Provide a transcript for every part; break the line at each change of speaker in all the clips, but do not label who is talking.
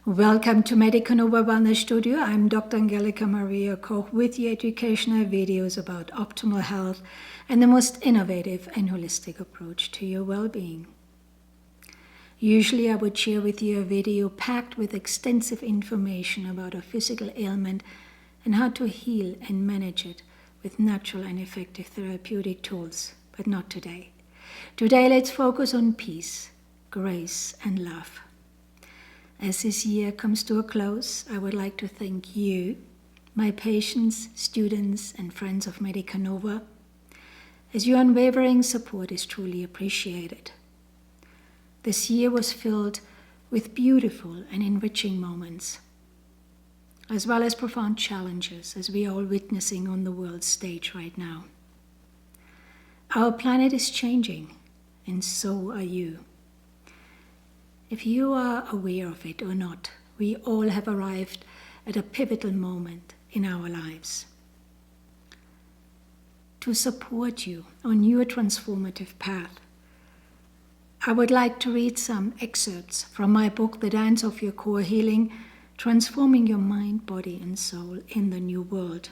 Welcome to Medica Nova Wellness Studio. I'm Dr. Angelika Maria Koch with the educational videos about optimal health and the most innovative and holistic approach to your well-being. Usually I would share with you a video packed with extensive information about a physical ailment and how to heal and manage it with natural and effective therapeutic tools, but not today. Today let's focus on peace, grace, and love. As this year comes to a close, I would like to thank you, my patients, students, and friends of Medica Nova, as your unwavering support is truly appreciated. This year was filled with beautiful and enriching moments, as well as profound challenges, as we are all witnessing on the world stage right now. Our planet is changing, and so are you. If you are aware of it or not, we all have arrived at a pivotal moment in our lives. To support you on your transformative path, I would like to read some excerpts from my book, The Dance of Your Core Healing, Transforming Your Mind, Body and Soul in the New World.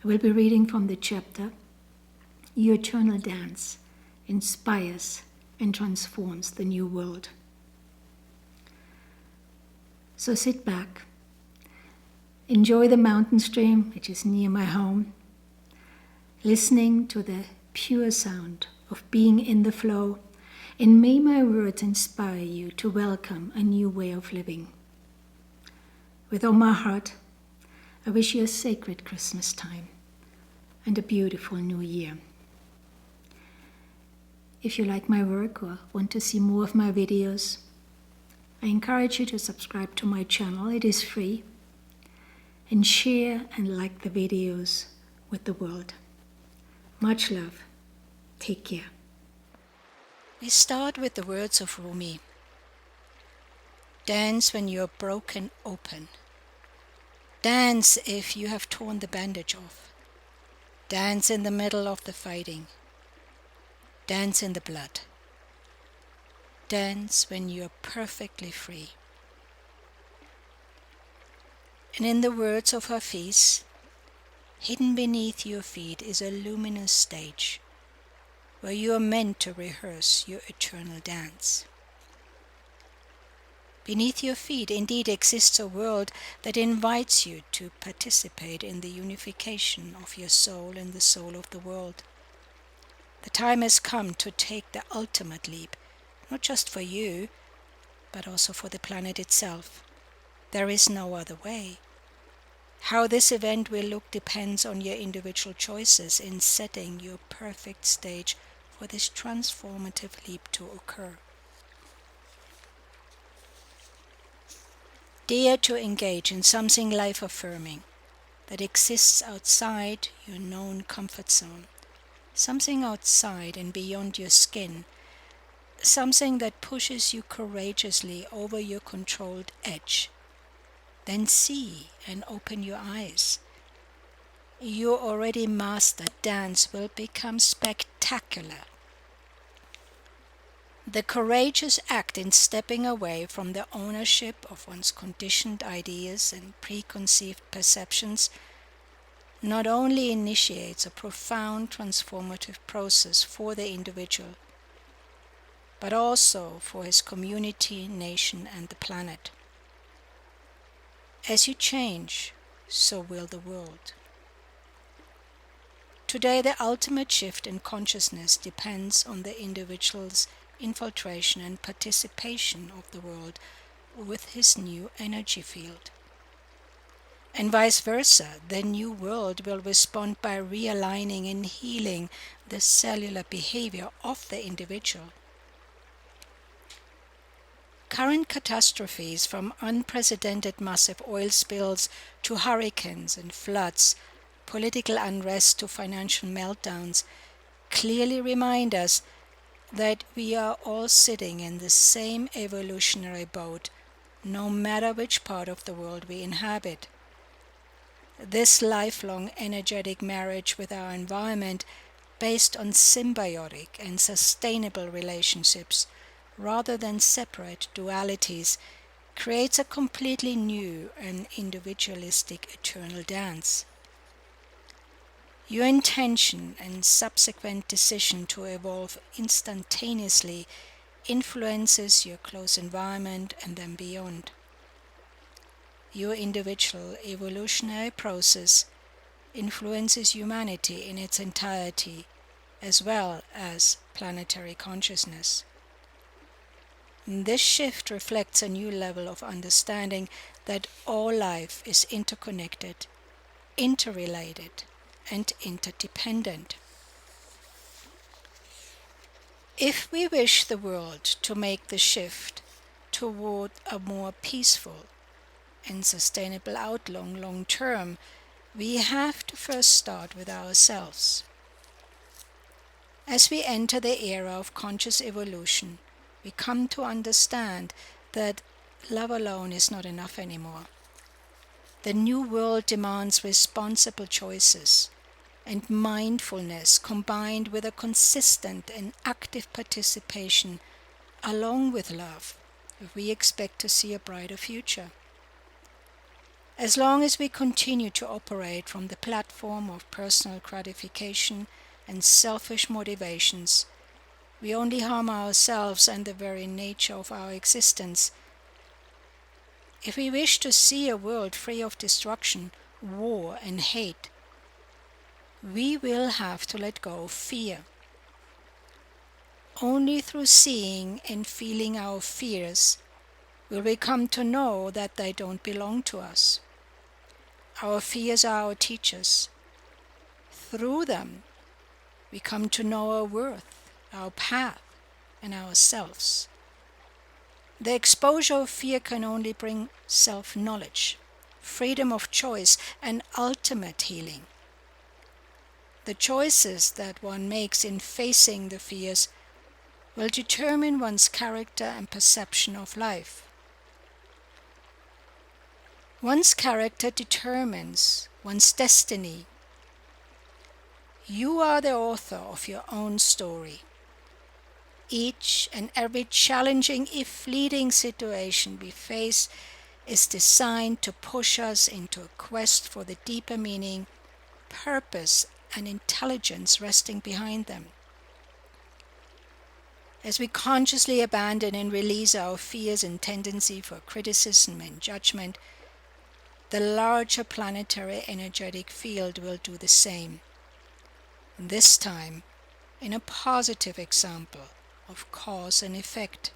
I will be reading from the chapter, Your Eternal Dance Inspires and Transforms the New World. So sit back, enjoy the mountain stream which is near my home, listening to the pure sound of being in the flow, and may my words inspire you to welcome a new way of living. With all my heart, I wish you a sacred Christmas time and a beautiful new year. If you like my work or want to see more of my videos, I encourage you to subscribe to my channel. It is free. And share and like the videos with the world. Much love. Take care.
We start with the words of Rumi. Dance when you're broken open. Dance if you have torn the bandage off. Dance in the middle of the fighting. Dance in the blood. Dance when you're perfectly free. And in the words of Hafiz, hidden beneath your feet is a luminous stage where you are meant to rehearse your eternal dance. Beneath your feet indeed exists a world that invites you to participate in the unification of your soul and the soul of the world. The time has come to take the ultimate leap, not just for you, but also for the planet itself. There is no other way. How this event will look depends on your individual choices in setting your perfect stage for this transformative leap to occur. Dare to engage in something life-affirming that exists outside your known comfort zone. Something outside and beyond your skin, something that pushes you courageously over your controlled edge. Then see and open your eyes. Your already mastered dance will become spectacular. The courageous act in stepping away from the ownership of one's conditioned ideas and preconceived perceptions not only initiates a profound transformative process for the individual, but also for his community, nation, and the planet. As you change, so will the world. Today, the ultimate shift in consciousness depends on the individual's infiltration and participation of the world with his new energy field. And vice versa, the new world will respond by realigning and healing the cellular behavior of the individual. Current catastrophes, from unprecedented massive oil spills to hurricanes and floods, political unrest to financial meltdowns, clearly remind us that we are all sitting in the same evolutionary boat, no matter which part of the world we inhabit. This lifelong energetic marriage with our environment, based on symbiotic and sustainable relationships rather than separate dualities, creates a completely new and individualistic eternal dance. Your intention and subsequent decision to evolve instantaneously influences your close environment and then beyond. Your individual evolutionary process influences humanity in its entirety, as well as planetary consciousness. This shift reflects a new level of understanding that all life is interconnected, interrelated, and interdependent. If we wish the world to make the shift toward a more peaceful and sustainable outlook long term, we have to first start with ourselves. As we enter the era of conscious evolution, we come to understand that love alone is not enough anymore. The new world demands responsible choices and mindfulness combined with a consistent and active participation along with love if we expect to see a brighter future. As long as we continue to operate from the platform of personal gratification and selfish motivations, we only harm ourselves and the very nature of our existence. If we wish to see a world free of destruction, war, and hate, we will have to let go of fear. Only through seeing and feeling our fears will we come to know that they don't belong to us. Our fears are our teachers. Through them, we come to know our worth, our path, and ourselves. The exposure of fear can only bring self-knowledge, freedom of choice, and ultimate healing. The choices that one makes in facing the fears will determine one's character and perception of life. One's character determines one's destiny. You are the author of your own story. Each and every challenging, if fleeting situation we face is designed to push us into a quest for the deeper meaning, purpose, and intelligence resting behind them. As we consciously abandon and release our fears and tendency for criticism and judgment, the larger planetary energetic field will do the same. This time, in a positive example of cause and effect.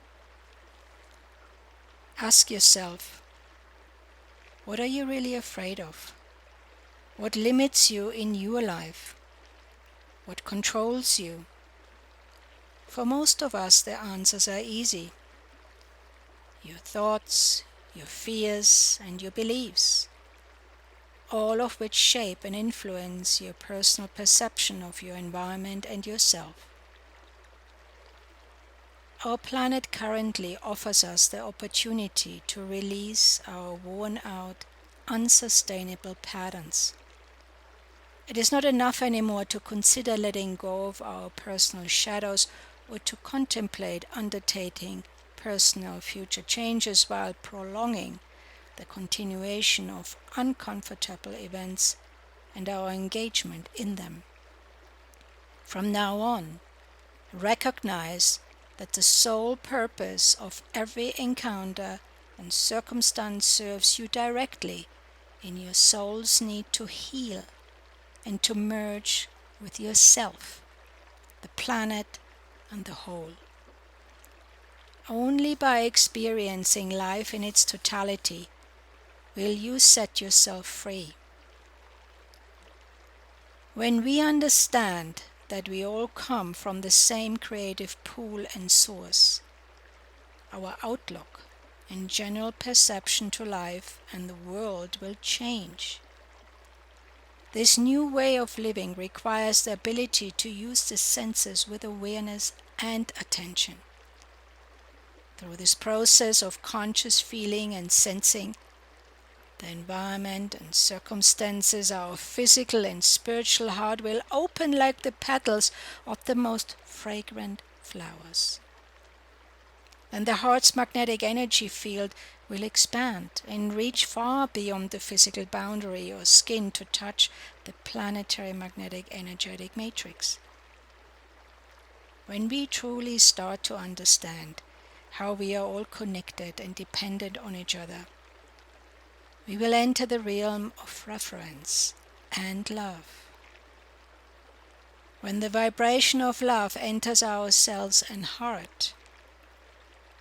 Ask yourself, what are you really afraid of? What limits you in your life? What controls you? For most of us, the answers are easy. Your thoughts, your fears, and your beliefs, all of which shape and influence your personal perception of your environment and yourself. Our planet currently offers us the opportunity to release our worn-out, unsustainable patterns. It is not enough anymore to consider letting go of our personal shadows or to contemplate undertaking personal future changes while prolonging the continuation of uncomfortable events and our engagement in them. From now on, recognize that the sole purpose of every encounter and circumstance serves you directly in your soul's need to heal and to merge with yourself, the planet, and the whole. Only by experiencing life in its totality will you set yourself free. When we understand that we all come from the same creative pool and source, our outlook and general perception to life and the world will change. This new way of living requires the ability to use the senses with awareness and attention. Through this process of conscious feeling and sensing, the environment and circumstances, our physical and spiritual heart will open like the petals of the most fragrant flowers. then the heart's magnetic energy field will expand and reach far beyond the physical boundary or skin to touch the planetary magnetic energetic matrix. When we truly start to understand how we are all connected and dependent on each other, we will enter the realm of reference and love. When the vibration of love enters our cells and heart,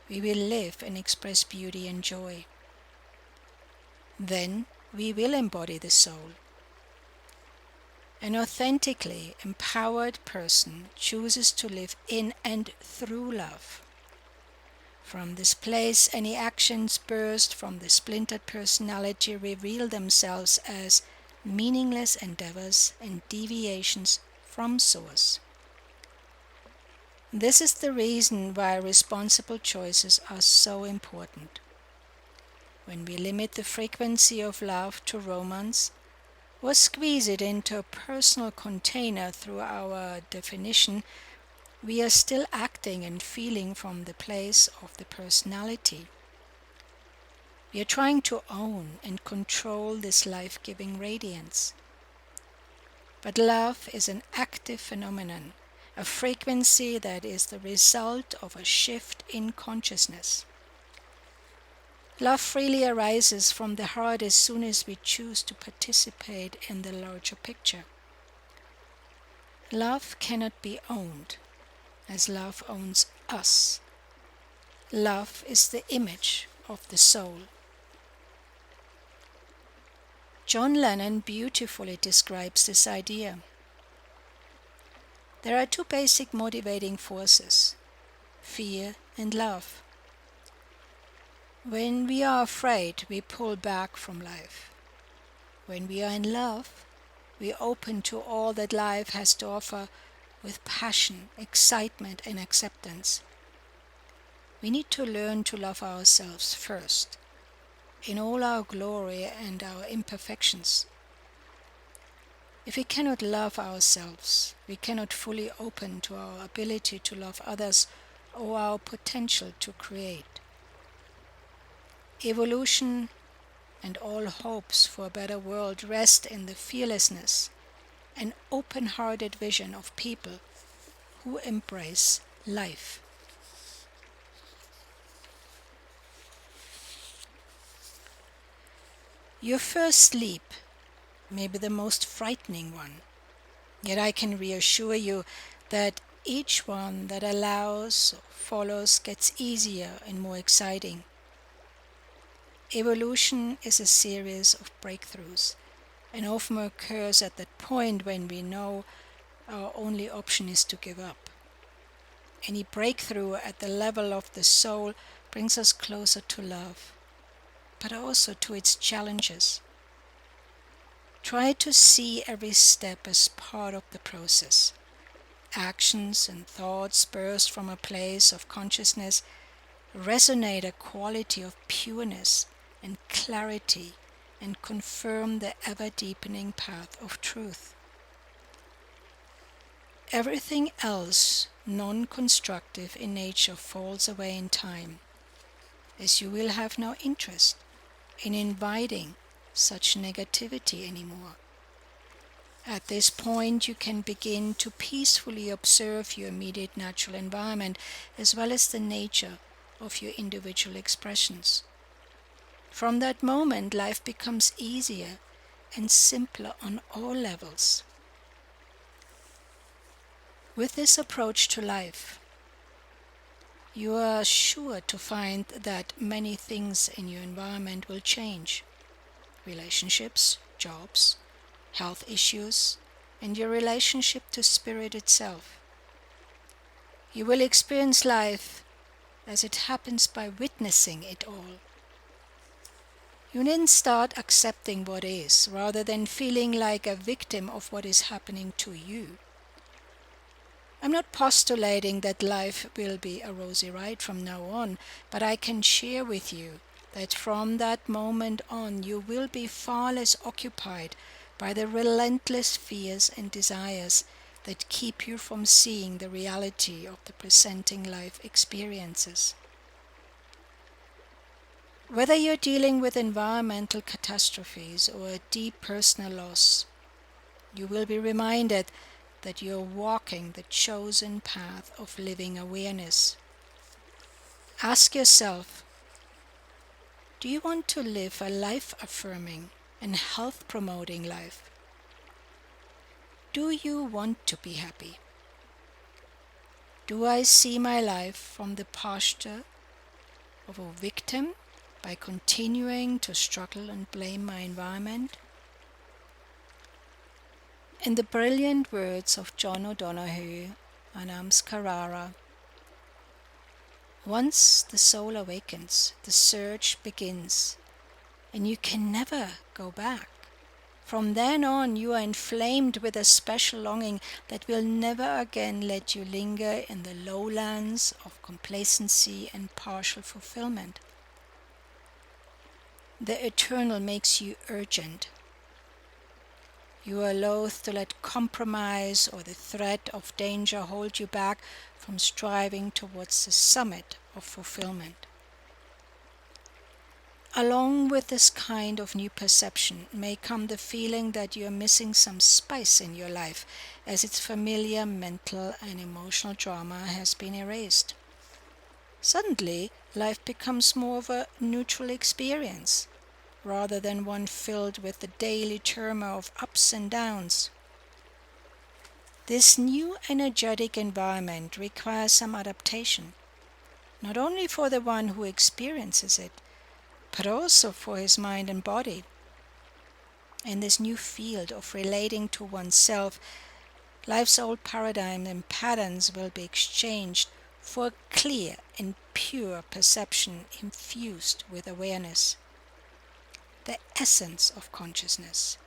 we will live and express beauty and joy. Then we will embody the soul. An authentically empowered person chooses to live in and through love. From this place, any actions burst from the splintered personality reveal themselves as meaningless endeavors and deviations from source. This is the reason why responsible choices are so important. When we limit the frequency of love to romance, or squeeze it into a personal container through our definition, we are still acting and feeling from the place of the personality. We are trying to own and control this life-giving radiance. But love is an active phenomenon, a frequency that is the result of a shift in consciousness. Love freely arises from the heart as soon as we choose to participate in the larger picture. Love cannot be owned, as love owns us. Love is the image of the soul. John Lennon beautifully describes this idea. There are two basic motivating forces, fear and love. When we are afraid, we pull back from life. When we are in love, we open to all that life has to offer with passion, excitement, and acceptance. We need to learn to love ourselves first, in all our glory and our imperfections. If we cannot love ourselves, we cannot fully open to our ability to love others or our potential to create. Evolution and all hopes for a better world rest in the fearlessness and open-hearted vision of people who embrace life. Your first sleep may be the most frightening one, yet I can reassure you that each one that allows or follows gets easier and more exciting. Evolution is a series of breakthroughs and often occurs at that point when we know our only option is to give up. Any breakthrough at the level of the soul brings us closer to love, but also to its challenges. Try to see every step as part of the process. Actions and thoughts burst from a place of consciousness, resonate a quality of pureness and clarity, and confirm the ever-deepening path of truth. Everything else non-constructive in nature falls away in time, as you will have no interest in inviting such negativity anymore. At this point, you can begin to peacefully observe your immediate natural environment as well as the nature of your individual expressions. From that moment, life becomes easier and simpler on all levels. With this approach to life, you are sure to find that many things in your environment will change. Relationships, jobs, health issues, and your relationship to spirit itself. You will experience life as it happens by witnessing it all. You then start accepting what is, rather than feeling like a victim of what is happening to you. I'm not postulating that life will be a rosy ride from now on, but I can share with you that from that moment on you will be far less occupied by the relentless fears and desires that keep you from seeing the reality of the presenting life experiences. Whether you're dealing with environmental catastrophes or a deep personal loss, you will be reminded that you're walking the chosen path of living awareness. Ask yourself, do you want to live a life-affirming and health-promoting life? Do you want to be happy? Do I see my life from the posture of a victim by continuing to struggle and blame my environment? In the brilliant words of John O'Donoghue and Ams Carrara, once the soul awakens, the search begins, and you can never go back. From then on, you are inflamed with a special longing that will never again let you linger in the lowlands of complacency and partial fulfillment. The eternal makes you urgent. You are loath to let compromise or the threat of danger hold you back from striving towards the summit of fulfillment. Along with this kind of new perception may come the feeling that you are missing some spice in your life, as its familiar mental and emotional drama has been erased. Suddenly, life becomes more of a neutral experience, rather than one filled with the daily turmoil of ups and downs. This new energetic environment requires some adaptation, not only for the one who experiences it, but also for his mind and body. In this new field of relating to oneself, life's old paradigms and patterns will be exchanged for a clear and pure perception infused with awareness, the essence of consciousness.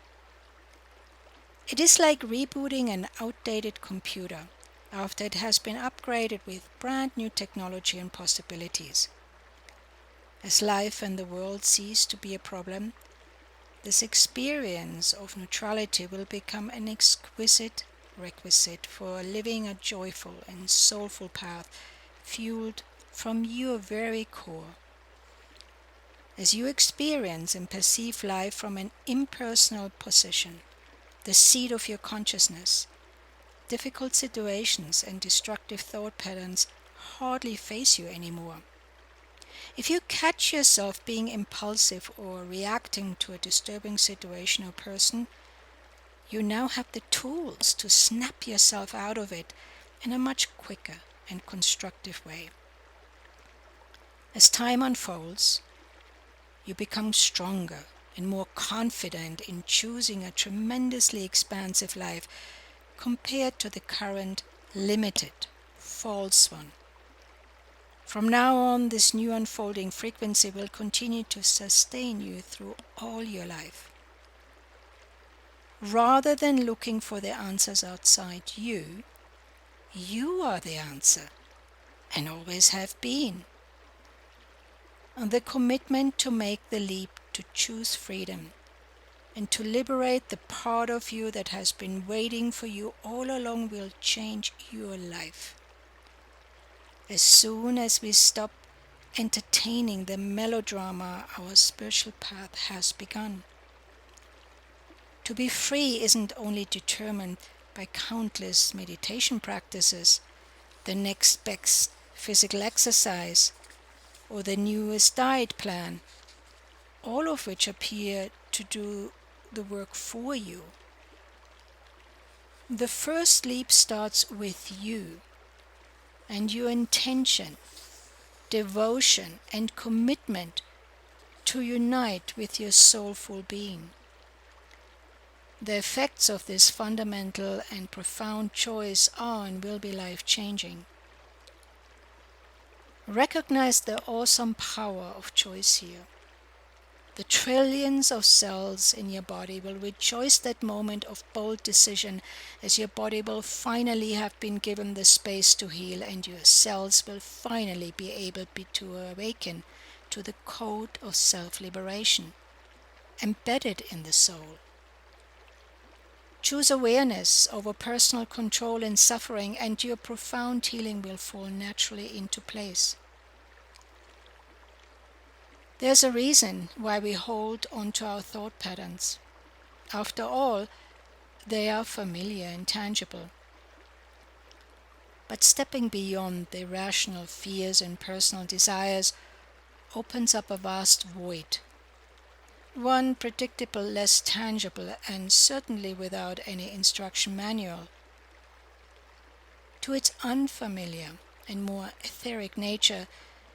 It is like rebooting an outdated computer after it has been upgraded with brand new technology and possibilities. As life and the world cease to be a problem, this experience of neutrality will become an exquisite requisite for living a joyful and soulful path fueled from your very core. As you experience and perceive life from an impersonal position, the seat of your consciousness, difficult situations and destructive thought patterns hardly face you anymore. If you catch yourself being impulsive or reacting to a disturbing situation or person, you now have the tools to snap yourself out of it in a much quicker and constructive way. As time unfolds, you become stronger and more confident in choosing a tremendously expansive life compared to the current limited, false one. From now on, this new unfolding frequency will continue to sustain you through all your life. Rather than looking for the answers outside you, you are the answer and always have been. And the commitment to make the leap to choose freedom and to liberate the part of you that has been waiting for you all along will change your life. As soon as we stop entertaining the melodrama our spiritual path has begun. To be free isn't only determined by countless meditation practices, the next best physical exercise, or the newest diet plan, all of which appear to do the work for you. The first leap starts with you and your intention, devotion, and commitment to unite with your soulful being. The effects of this fundamental and profound choice are and will be life-changing. Recognize the awesome power of choice here. The trillions of cells in your body will rejoice that moment of bold decision, as your body will finally have been given the space to heal and your cells will finally be able to awaken to the code of self-liberation embedded in the soul. Choose awareness over personal control and suffering, and your profound healing will fall naturally into place. There's a reason why we hold onto our thought patterns. After all, they are familiar and tangible. But stepping beyond the irrational fears and personal desires opens up a vast void, one predictable, less tangible, and certainly without any instruction manual. To its unfamiliar and more etheric nature,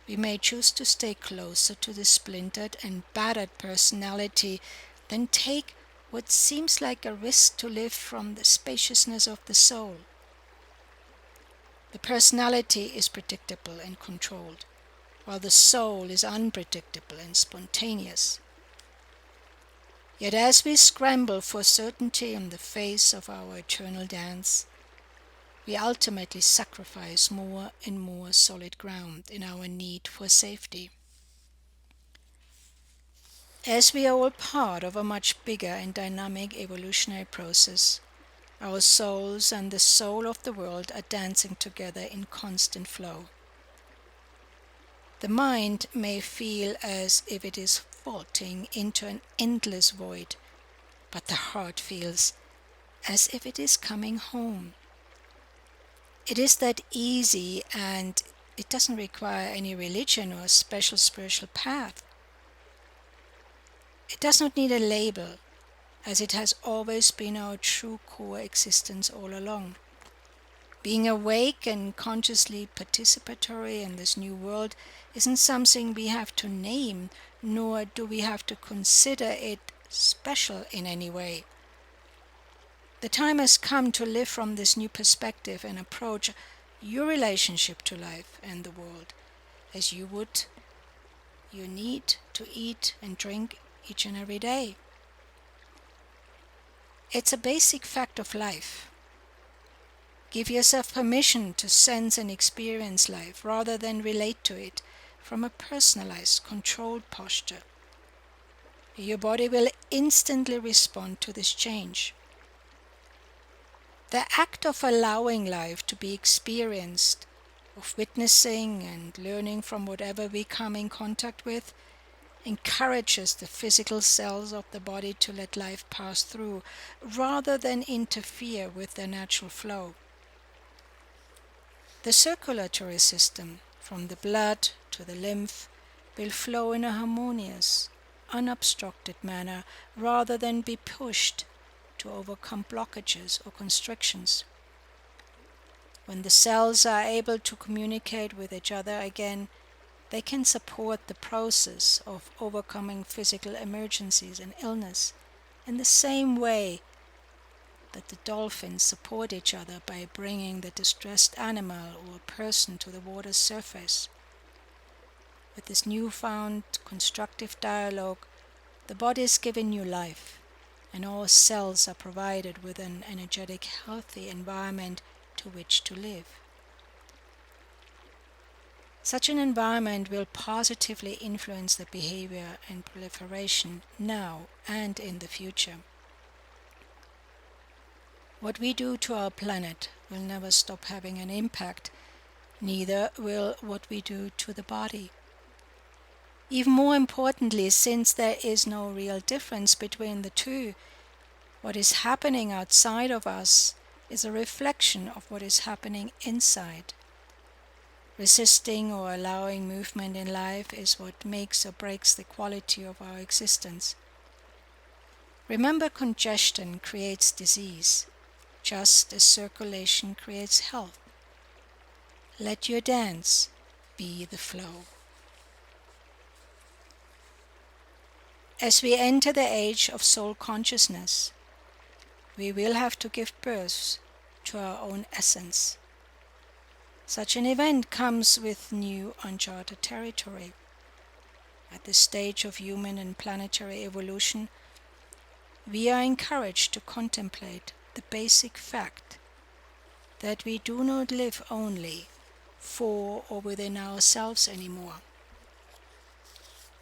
we may choose to stay closer to the splintered and battered personality than take what seems like a risk to live from the spaciousness of the soul. The personality is predictable and controlled, while the soul is unpredictable and spontaneous. Yet as we scramble for certainty in the face of our eternal dance, we ultimately sacrifice more and more solid ground in our need for safety. As we are all part of a much bigger and dynamic evolutionary process, our souls and the soul of the world are dancing together in constant flow. The mind may feel as if it is vaulting into an endless void, but the heart feels as if it is coming home. It is that easy, and it doesn't require any religion or special spiritual path. It does not need a label, as it has always been our true core existence all along. Being awake and consciously participatory in this new world isn't something we have to name, nor do we have to consider it special in any way. The time has come to live from this new perspective and approach your relationship to life and the world as you would your need to eat and drink each and every day. It's a basic fact of life. Give yourself permission to sense and experience life rather than relate to it from a personalized, controlled posture. Your body will instantly respond to this change. The act of allowing life to be experienced, of witnessing and learning from whatever we come in contact with, encourages the physical cells of the body to let life pass through rather than interfere with their natural flow. The circulatory system, from the blood to the lymph, will flow in a harmonious, unobstructed manner rather than be pushed to overcome blockages or constrictions. When the cells are able to communicate with each other again, they can support the process of overcoming physical emergencies and illness in the same way that the dolphins support each other by bringing the distressed animal or person to the water's surface. With this newfound constructive dialogue, the body is given new life, and all cells are provided with an energetic, healthy environment to which to live. Such an environment will positively influence the behavior and proliferation now and in the future. What we do to our planet will never stop having an impact, neither will what we do to the body. Even more importantly, since there is no real difference between the two, what is happening outside of us is a reflection of what is happening inside. Resisting or allowing movement in life is what makes or breaks the quality of our existence. Remember, congestion creates disease, just as circulation creates health. Let your dance be the flow. As we enter the age of soul consciousness, we will have to give birth to our own essence. Such an event comes with new uncharted territory. At this stage of human and planetary evolution, we are encouraged to contemplate the basic fact that we do not live only for or within ourselves anymore.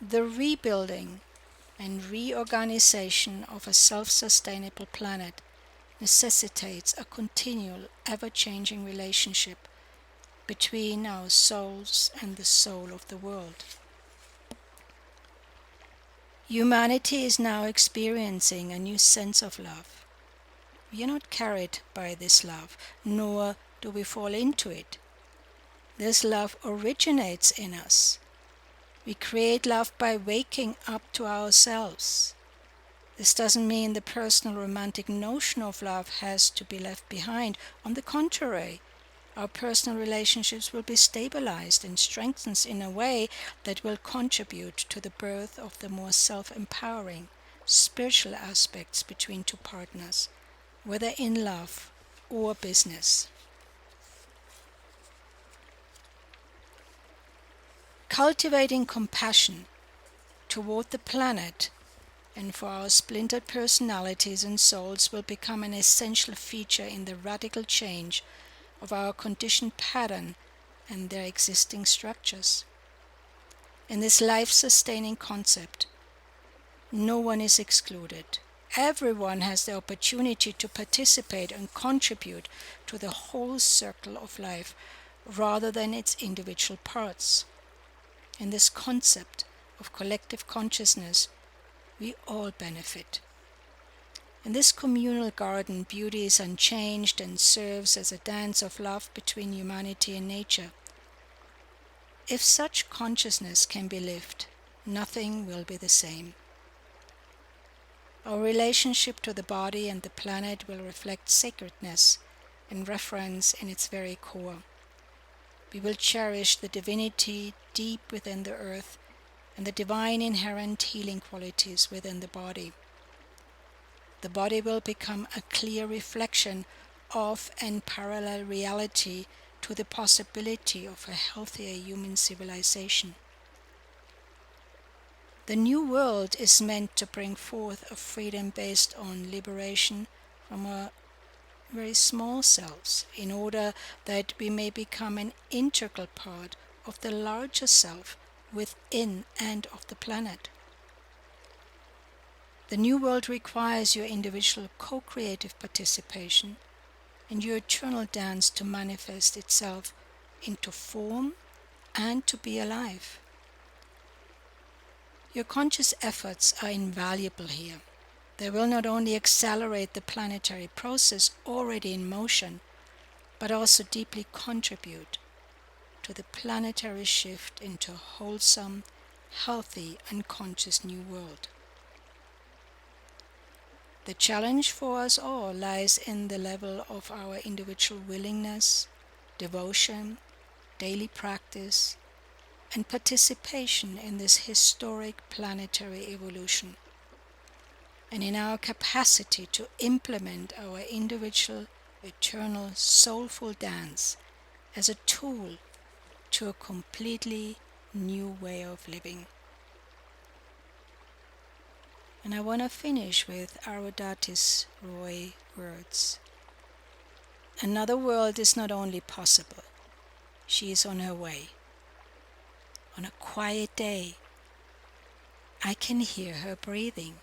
The rebuilding and reorganization of a self-sustainable planet necessitates a continual, ever-changing relationship between our souls and the soul of the world. Humanity is now experiencing a new sense of love. We are not carried by this love, nor do we fall into it. This love originates in us. We create love by waking up to ourselves. This doesn't mean the personal romantic notion of love has to be left behind. On the contrary, our personal relationships will be stabilized and strengthened in a way that will contribute to the birth of the more self-empowering, spiritual aspects between two partners, whether in love or business. Cultivating compassion toward the planet and for our splintered personalities and souls will become an essential feature in the radical change of our conditioned pattern and their existing structures. In this life-sustaining concept, no one is excluded. Everyone has the opportunity to participate and contribute to the whole circle of life rather than its individual parts. In this concept of collective consciousness, we all benefit. In this communal garden, beauty is unchanged and serves as a dance of love between humanity and nature. If such consciousness can be lived, nothing will be the same. Our relationship to the body and the planet will reflect sacredness and reverence in its very core. We will cherish the divinity deep within the earth and the divine inherent healing qualities within the body. The body will become a clear reflection of and parallel reality to the possibility of a healthier human civilization. The new world is meant to bring forth a freedom based on liberation from our very small selves, in order that we may become an integral part of the larger self within and of the planet. The new world requires your individual co-creative participation and your eternal dance to manifest itself into form and to be alive. Your conscious efforts are invaluable here. They will not only accelerate the planetary process already in motion, but also deeply contribute to the planetary shift into a wholesome, healthy, and conscious new world. The challenge for us all lies in the level of our individual willingness, devotion, daily practice, and participation in this historic planetary evolution, and in our capacity to implement our individual, eternal, soulful dance as a tool to a completely new way of living. And I want to finish with Arundhati Roy words. Another world is not only possible, she is on her way. On a quiet day, I can hear her breathing.